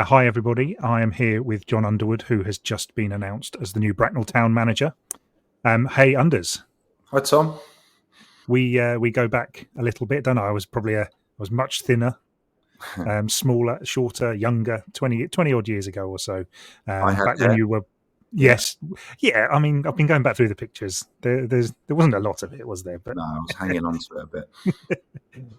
Hi, everybody. I am here with John Underwood, who has just been announced as the new Bracknell town manager. Hey, Unders. Hi, Tom. We go back a little bit, don't I? I was much thinner, smaller, shorter, younger, 20 odd years ago or so. Back when you were, yes, yeah. I mean, I've been going back through the pictures. There wasn't a lot of it, was there? But no, I was hanging on to it a bit.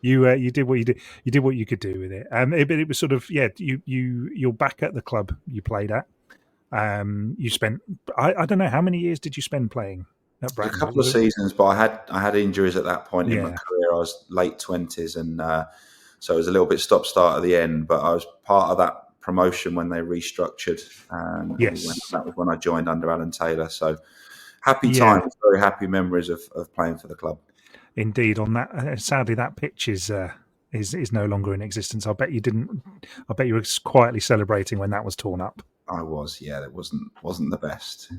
You did what you did. You did what you could do with it. But it was sort of you're back at the club you played at. You spent I don't know how many years did you spend playing at Bracknell? A couple of seasons, but I had injuries at that point in my career. I was late 20s, and so it was a little bit stop-start at the end. But I was part of that promotion when they restructured. That was when I joined under Alan Taylor. So happy times, very happy memories of playing for the club. Indeed, on that. Sadly, that pitch is no longer in existence. I bet you didn't. I bet you were quietly celebrating when that was torn up. I was, yeah. It wasn't the best.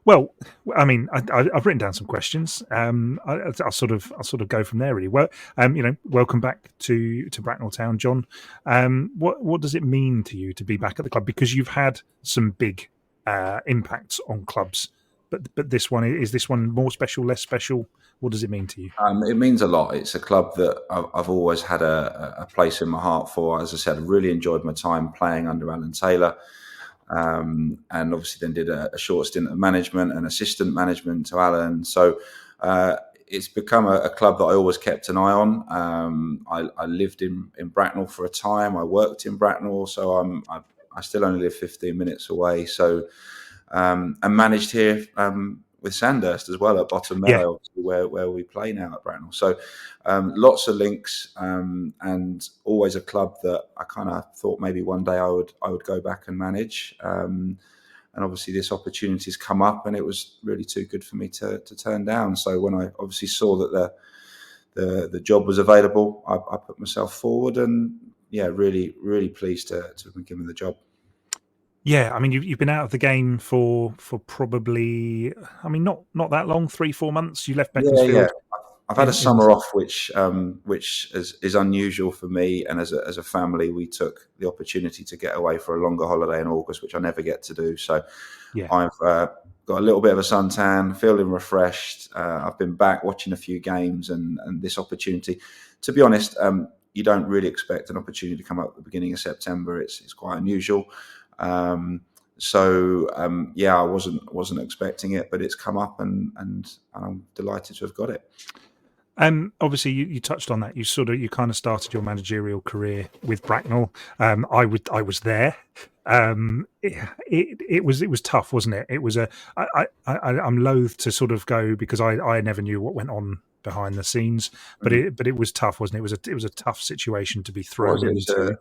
Well, I mean, I've written down some questions. I'll sort of go from there, really. Well, welcome back to Bracknell Town, John. What does it mean to you to be back at the club? Because you've had some big impacts on clubs, but this one more special, less special? What does it mean to you? It means a lot. It's a club that I've always had a place in my heart for. As I said, I really enjoyed my time playing under Alan Taylor, and obviously then did a short stint of management and assistant management to Alan. So it's become a club that I always kept an eye on. I lived in Bracknell for a time. I worked in Bracknell, so I still only live 15 minutes away. So and managed here with Sandhurst as well at Bottom Meadow, where we play now at Bracknell. So lots of links, and always a club that I kind of thought maybe one day I would go back and manage. And obviously this opportunity's come up, and it was really too good for me to turn down. So when I obviously saw that the job was available, I put myself forward, and really, really pleased to have been given the job. Yeah, I mean, you've been out of the game for probably, I mean, not that long, 3-4 months. You left Beaconsfield. Yeah. I've had a summer off, which is unusual for me, and as a family, we took the opportunity to get away for a longer holiday in August, which I never get to do. So I've got a little bit of a suntan, feeling refreshed. I've been back watching a few games, and this opportunity, to be honest, you don't really expect an opportunity to come up at the beginning of September. It's quite unusual. I wasn't expecting it, but it's come up, and I'm delighted to have got it. Obviously, you touched on that. You kind of started your managerial career with Bracknell. I was there. It was tough, wasn't it? It was I'm loath to sort of go, because I never knew what went on behind the scenes, but it was tough, wasn't it? It was a tough situation to be thrown into.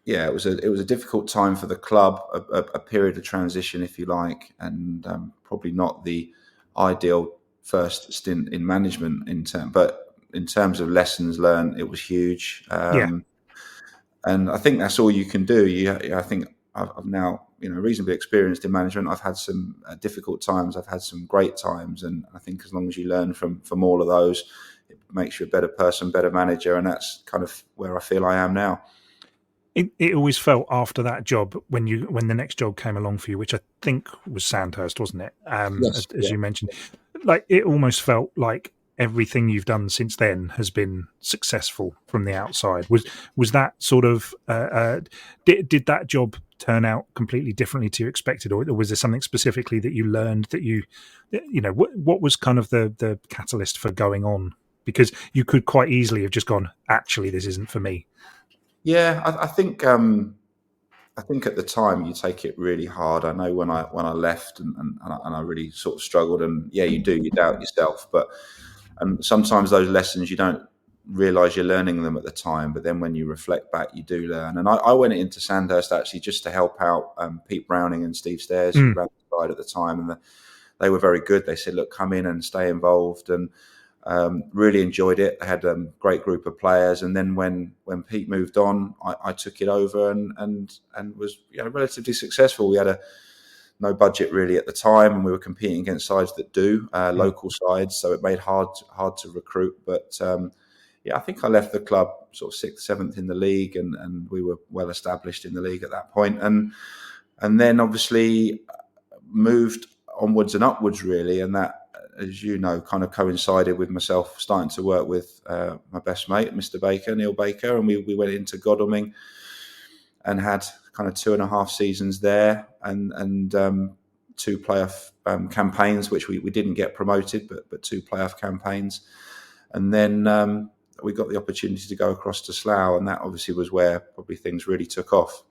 It was a difficult time for the club, a period of transition, if you like, and probably not the ideal first stint in management but in terms of lessons learned, it was huge. And I think that's all you can do. I think I've now reasonably experienced in management. I've had some difficult times. I've had some great times, and I think as long as you learn from all of those, it makes you a better person, better manager, and that's kind of where I feel I am now. It always felt after that job, when the next job came along for you, which I think was Sandhurst, wasn't it? As you mentioned, like it almost felt like everything you've done since then has been successful from the outside. Was that sort of did that job turn out completely differently to you expected, or was there something specifically that you learned that what was kind of the catalyst for going on? Because you could quite easily have just gone, actually, this isn't for me. Yeah, I think I think at the time you take it really hard. I know when I left and I really sort of struggled, and yeah, you do, you doubt yourself, but sometimes those lessons you don't realise you're learning them at the time, but then when you reflect back, you do learn. And I went into Sandhurst actually just to help out Pete Browning and Steve Stairs, who ran the side at the time, and they were very good. They said, "Look, come in and stay involved," and really enjoyed it. I had a great group of players, and then when Pete moved on, I took it over and was relatively successful. We had no budget really at the time, and we were competing against sides that do local sides, so it made hard to recruit. But I think I left the club sort of 6th, 7th in the league, and we were well established in the league at that point. And then obviously moved onwards and upwards really, and that, as you know, kind of coincided with myself starting to work with my best mate, Mr. Baker, Neil Baker, and we went into Godalming and had kind of 2.5 seasons there, and 2 playoff campaigns, which we didn't get promoted, but 2 playoff campaigns, and then we got the opportunity to go across to Slough, and that obviously was where probably things really took off.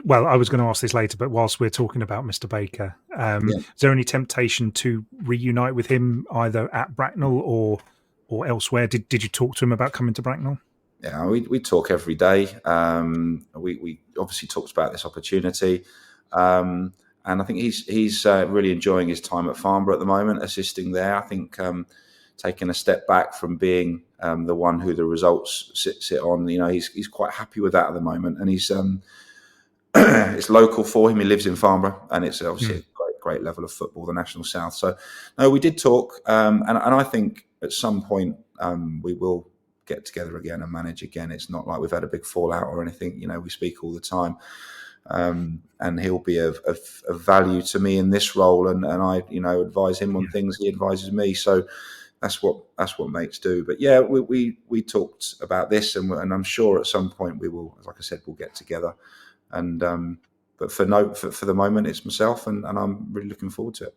Well, I was going to ask this later, but whilst we're talking about Mr. Baker, is there any temptation to reunite with him either at Bracknell or elsewhere? Did you talk to him about coming to Bracknell? Yeah, we talk every day. We obviously talked about this opportunity, and I think he's really enjoying his time at Farnborough at the moment, assisting there. I think taking a step back from being the one who the results sit on. He's quite happy with that at the moment, and he's it's local for him. He lives in Farnborough, and it's obviously a great level of football, the National South. So, no, we did talk, and I think at some point we will get together again and manage again. It's not like we've had a big fallout or anything. We speak all the time, and he'll be of value to me in this role, and I advise him on things, he advises me. So that's what mates do. But yeah, we talked about this, and I'm sure at some point we will, like I said, we'll get together. And but for the moment, it's myself, and I'm really looking forward to it.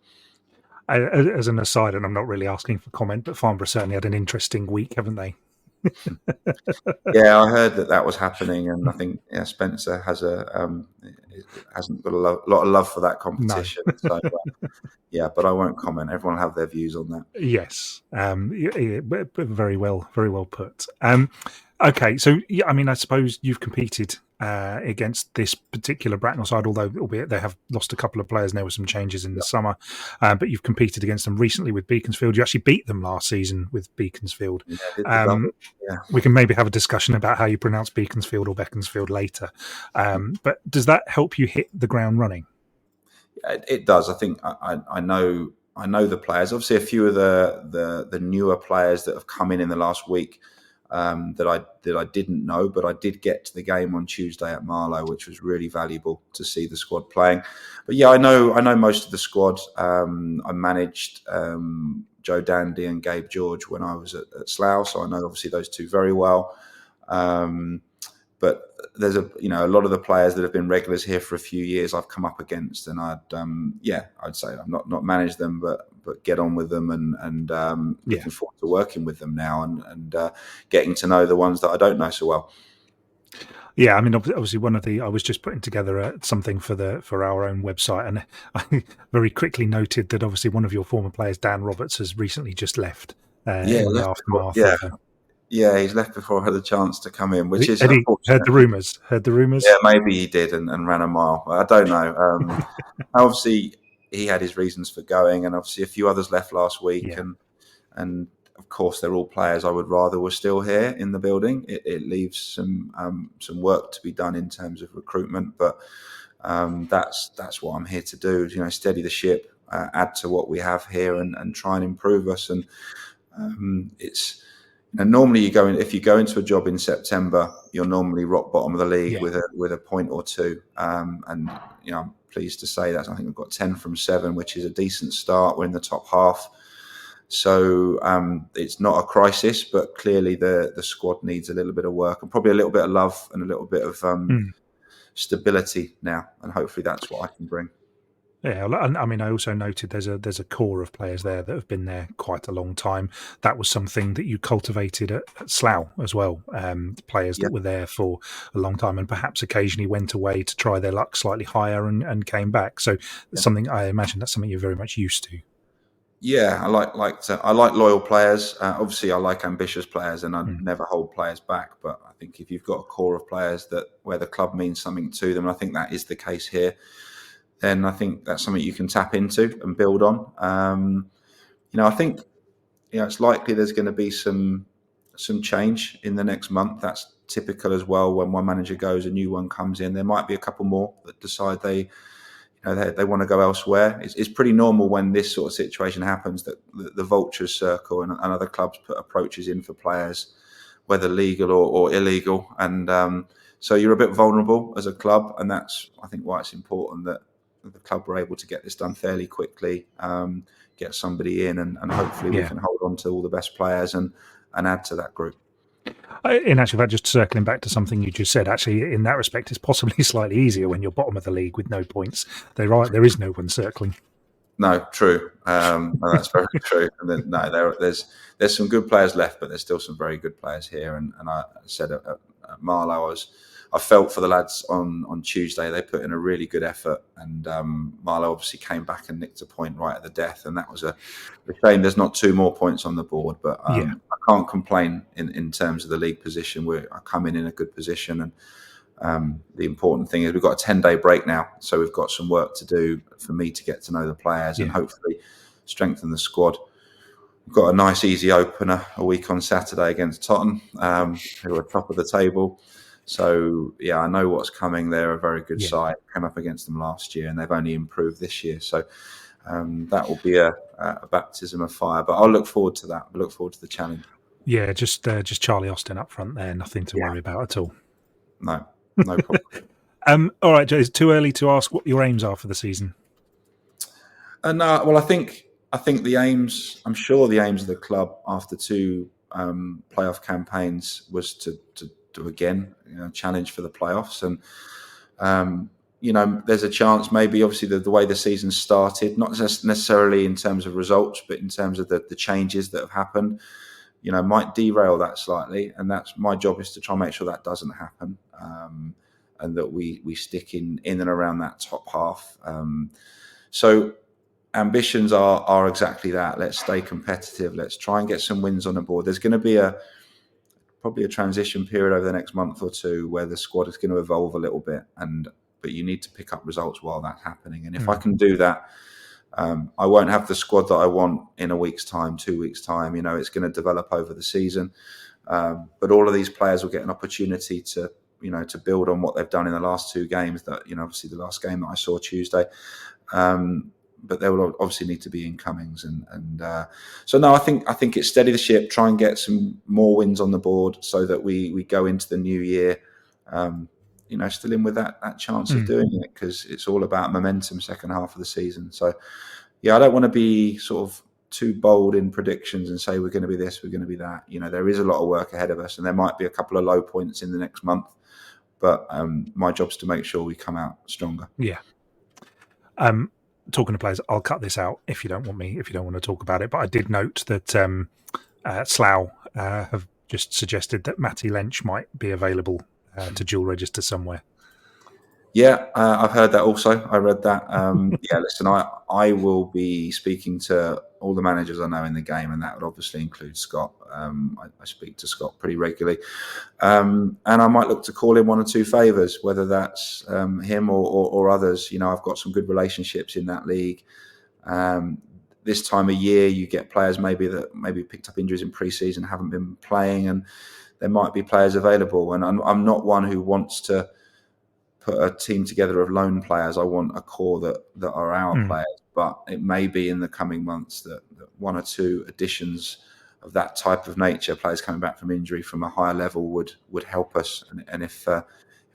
As an aside, and I'm not really asking for comment, but Farnborough certainly had an interesting week, haven't they? Yeah, I heard that was happening, and I think Spencer hasn't got a lot of love for that competition. No. So but I won't comment. Everyone will have their views on that. Yes, very well put. Okay, so I suppose you've competed against this particular Bracknell side, albeit they have lost a couple of players and there were some changes in the summer, but you've competed against them recently with Beaconsfield. You actually beat them last season with Beaconsfield. We can maybe have a discussion about how you pronounce Beaconsfield or Beaconsfield later, but does that help you hit the ground running? It does. I think I know the players. Obviously, a few of the newer players that have come in the last week that I didn't know, but I did get to the game on Tuesday at Marlow, which was really valuable to see the squad playing. But yeah, I know most of the squad. I managed Joe Dandy and Gabe George when I was at Slough, so I know obviously those two very well. But there's a lot of the players that have been regulars here for a few years I've come up against, and I'd say I've not managed them, but get on with them, and looking forward to working with them now, and getting to know the ones that I don't know so well. Yeah, I mean, obviously I was just putting together something for our own website, and I very quickly noted that obviously one of your former players, Dan Roberts, has recently just left. In the aftermath. Yeah, he's left before I had a chance to come in, which is unfortunate. Heard the rumours. Yeah, maybe he did and ran a mile. I don't know. Obviously, he had his reasons for going, and obviously a few others left last week, and of course they're all players I would rather were still here in the building. It leaves some work to be done in terms of recruitment, but that's what I'm here to do. Steady the ship, add to what we have here, and try and improve us. And it's. Normally, if you go into a job in September, you're normally rock bottom of the league with a point or two. And I'm pleased to say that I think we've got 10 from 7, which is a decent start. We're in the top half, so it's not a crisis. But clearly, the squad needs a little bit of work and probably a little bit of love and a little bit of stability now. And hopefully, that's what I can bring. Yeah, I mean, I also noted there's a core of players there that have been there quite a long time. That was something that you cultivated at Slough as well. Players Yeah, that were there for a long time and perhaps occasionally went away to try their luck slightly higher and came back. So yeah. something I imagine that's something you're very much used to. Yeah, I like loyal players. Obviously, I like ambitious players, and I Mm. never hold players back. But I think if you've got a core of players that where the club means something to them, and I think that is the case here, then I think that's something you can tap into and build on. I think it's likely there's going to be some change in the next month. That's typical as well. When one manager goes, a new one comes in. There might be a couple more that decide they want to go elsewhere. It's pretty normal when this sort of situation happens that the vultures circle and other clubs put approaches in for players, whether legal or illegal. And so you're a bit vulnerable as a club. And that's, I think, why it's important that the club were able to get this done fairly quickly, get somebody in, and hopefully we Yeah. can hold on to all the best players and add to that group. In actual fact, just circling back to something you just said, actually, in that respect, it's possibly slightly easier when you're bottom of the league with no points. There is no one circling. No, true. No, that's very true. And then, no, there's some good players left, but there's still some very good players here. And I said at Marlow, I felt for the lads on Tuesday. They put in a really good effort, and Marlow obviously came back and nicked a point right at the death, and that was a shame. There's not two more points on the board, but Yeah, I can't complain in terms of the league position. I come in a good position, and the important thing is we've got a 10-day break now, so we've got some work to do for me to get to know the players and yeah, hopefully strengthen the squad. We've got a nice easy opener a week on Saturday against Tottenham, who are top of the table. So yeah, I know what's coming. They're a very good yeah. side. Came up against them last year, and they've only improved this year. So that will be a baptism of fire. But I'll look forward to that. I look forward to the challenge. Yeah, just Charlie Austin up front there, nothing to Yeah, worry about at all. no problem. All right, Joe, it's too early to ask what your aims are for the season. Well, I think the aims. I'm sure the aims of the club after two playoff campaigns was to do again, challenge for the playoffs, and there's a chance maybe obviously the way the season started, not necessarily in terms of results, but in terms of the changes that have happened, might derail that slightly, and that's my job is to try and make sure that doesn't happen, and that we stick in and around that top half. So ambitions are exactly that. Let's stay competitive. Let's try and get some wins on the board. There's going to be probably a transition period over the next month or two where the squad is going to evolve a little bit, but you need to pick up results while that's happening. And if I can do that, I won't have the squad that I want in a week's time, 2 weeks' time. It's going to develop over the season. But all of these players will get an opportunity to build on what they've done in the last two games. That obviously the last game that I saw Tuesday. But there will obviously need to be incomings, and so no, I think it's steady the ship, try and get some more wins on the board, so that we go into the new year, still in with that chance of doing it, because it's all about momentum second half of the season. So yeah, I don't want to be sort of too bold in predictions and say we're going to be this, we're going to be that. There is a lot of work ahead of us, and there might be a couple of low points in the next month, but my job's to make sure we come out stronger. Yeah. Talking to players, I'll cut this out if you don't want to talk about it. But I did note that Slough have just suggested that Matty Lynch might be available to dual register somewhere. Yeah, I've heard that also. I read that. Yeah, listen, I will be speaking to all the managers I know in the game, and that would obviously include Scott. I speak to Scott pretty regularly. And I might look to call in one or two favours, whether that's him or others. I've got some good relationships in that league. This time of year, you get players maybe picked up injuries in pre-season, haven't been playing, and there might be players available. And I'm not one who wants to put a team together of lone players. I want a core that are our players, but it may be in the coming months that one or two additions of that type of nature, players coming back from injury from a higher level, would help us. And if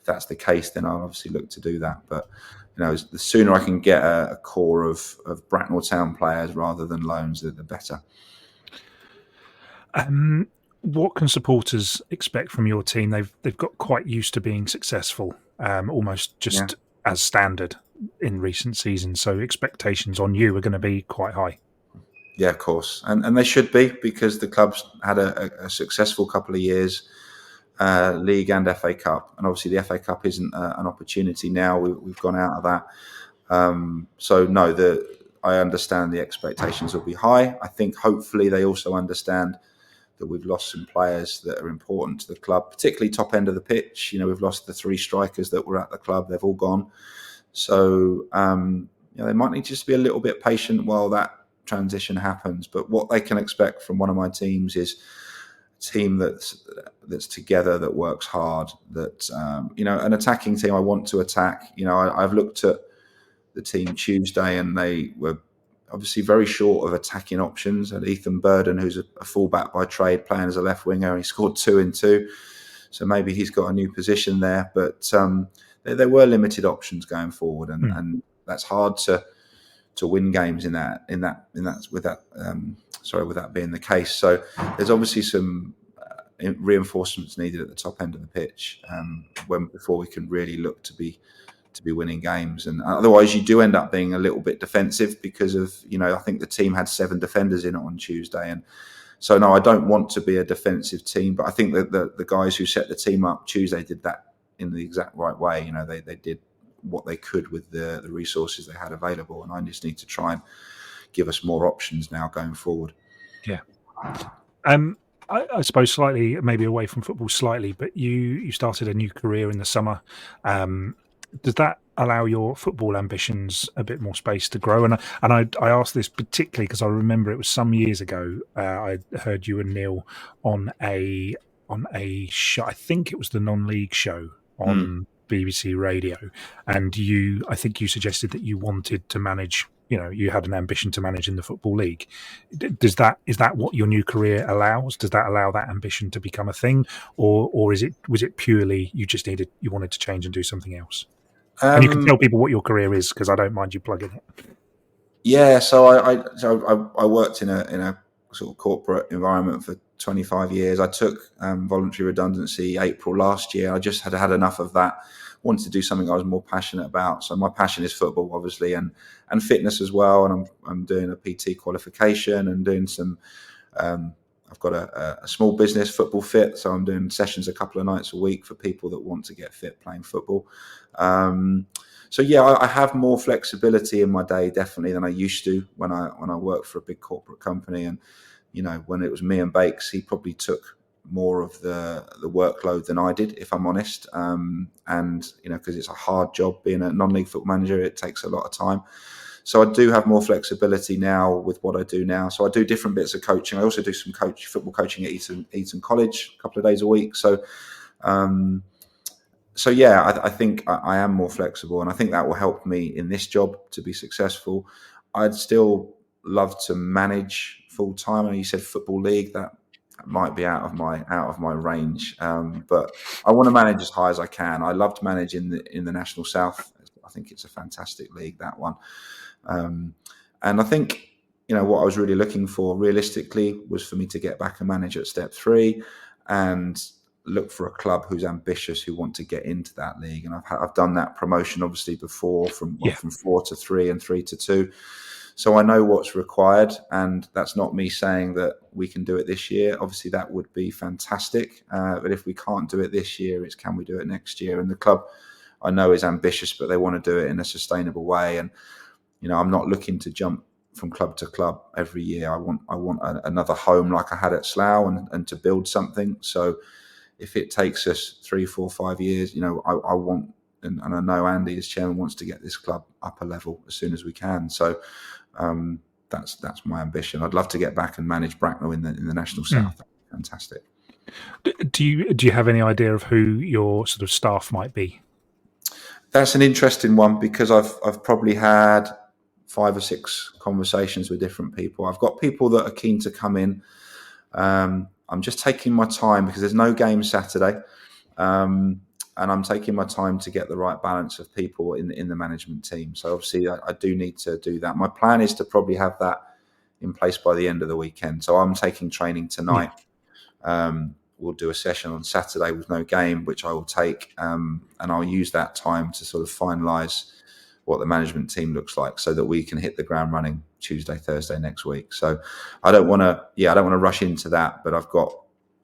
that's the case, then I'll obviously look to do that. But the sooner I can get a core of Bracknell Town players rather than loans, the better. What can supporters expect from your team? They've got quite used to being successful, almost just as standard. in recent seasons, so expectations on you are going to be quite high. Yeah, of course, and they should be, because the club's had a successful couple of years, League and FA Cup, and obviously the FA Cup isn't an opportunity now. We've gone out of that, so no, I understand the expectations will be high. I think hopefully they also understand that we've lost some players that are important to the club, particularly top end of the pitch. We've lost the 3 strikers that were at the club; they've all gone. So they might need just to be a little bit patient while that transition happens. But what they can expect from one of my teams is a team that's together, that works hard, that an attacking team. I want to attack. I've looked at the team Tuesday, and they were obviously very short of attacking options. And Ethan Burden, who's a fullback by trade, playing as a left winger, he scored 2 in 2. So maybe he's got a new position there. But there were limited options going forward, and that's hard to win games with that being the case. So there's obviously some reinforcements needed at the top end of the pitch before we can really look to be winning games. And otherwise you do end up being a little bit defensive, because of I think the team had 7 defenders in it on Tuesday, and so no, I don't want to be a defensive team, but I think that the guys who set the team up Tuesday did that in the exact right way. They did what they could with the resources they had available, and I just need to try and give us more options now going forward. Yeah. I suppose slightly, maybe away from football slightly, but you started a new career in the summer. Does that allow your football ambitions a bit more space to grow? And I asked this particularly because I remember it was some years ago. I heard you and Neil on a show. I think it was the non-league show on BBC Radio, and I think you suggested that you wanted to manage. You had an ambition to manage in the Football League. Is that what your new career allows? Does that allow that ambition to become a thing, or was it purely you wanted to change and do something else? And you can tell people what your career is, because I don't mind you plugging it. Yeah, so I worked in a sort of corporate environment for 25 years. I took voluntary redundancy April last year. I just had enough of that. Wanted to do something I was more passionate about. So my passion is football, obviously, and fitness as well. And I'm doing a PT qualification and doing some. I've got a small business, Football Fit, so I'm doing sessions a couple of nights a week for people that want to get fit playing football. So yeah, I have more flexibility in my day, definitely, than I used to when I worked for a big corporate company. And when it was me and Bakes, he probably took more of the workload than I did, if I'm honest. And because it's a hard job being a non-league football manager, it takes a lot of time. So I do have more flexibility now with what I do now. So I do different bits of coaching. I also do some football coaching at Eton College a couple of days a week. So yeah, I think I am more flexible, and I think that will help me in this job to be successful. I'd still love to manage full time. And you said Football League, that might be out of my range, but I want to manage as high as I can. I loved managing in the National South. I think it's a fantastic league, that one. And I think what I was really looking for realistically was for me to get back and manage at Step 3 and look for a club who's ambitious, who want to get into that league. And I've done that promotion obviously before, from 4 to 3 and 3 to 2. So I know what's required, and that's not me saying that we can do it this year. Obviously, that would be fantastic. But if we can't do it this year, it's can we do it next year? And the club, I know, is ambitious, but they want to do it in a sustainable way. And I'm not looking to jump from club to club every year. I want another home like I had at Slough, and to build something. So if it takes us 3, 4, 5 years, I want, and I know Andy as chairman wants to get this club up a level as soon as we can. So that's my ambition. I'd love to get back and manage Bracknell in the National South. Fantastic. Do you have any idea of who your sort of staff might be? That's an interesting one, because I've probably had 5 or 6 conversations with different people. I've got people that are keen to come in. I'm just taking my time because there's no game Saturday, and I'm taking my time to get the right balance of people in the management team. So obviously I do need to do that. My plan is to probably have that in place by the end of the weekend. So I'm taking training tonight. We'll do a session on Saturday with no game, which I will take, and I'll use that time to sort of finalise what the management team looks like, so that we can hit the ground running Tuesday, Thursday next week. So I don't want to rush into that, but I've got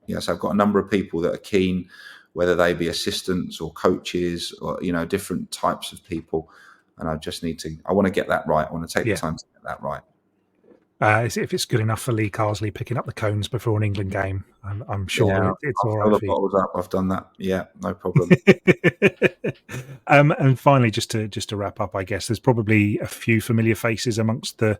a number of people that are keen, whether they be assistants or coaches or different types of people, and I want to get that right. I want to take the time to get that right. If it's good enough for Lee Carsley picking up the cones before an England game, I'm sure it's all right. Fill the bottles up. I've done that. Yeah, no problem. And finally, just to wrap up, I guess there's probably a few familiar faces amongst the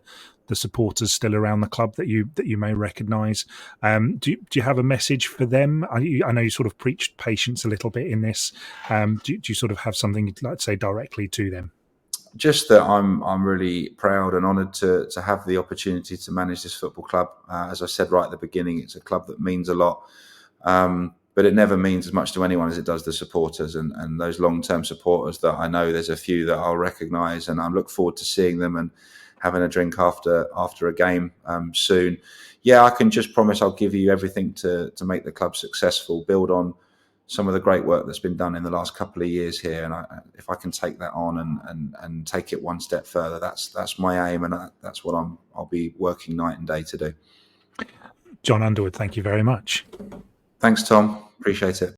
supporters still around the club that you may recognise. Do you have a message for them? I know you sort of preached patience a little bit in this. Do you sort of have something you'd like to say directly to them? Just that I'm really proud and honoured to have the opportunity to manage this football club. As I said right at the beginning, it's a club that means a lot, but it never means as much to anyone as it does the supporters and those long-term supporters that I know there's a few that I'll recognise, and I look forward to seeing them and having a drink after a game soon. Yeah, I can just promise I'll give you everything to make the club successful, build on some of the great work that's been done in the last couple of years here, and if I can take that on and take it one step further, that's my aim, and that's what I'll be working night and day to do. John Underwood, thank you very much. Thanks, Tom. Appreciate it.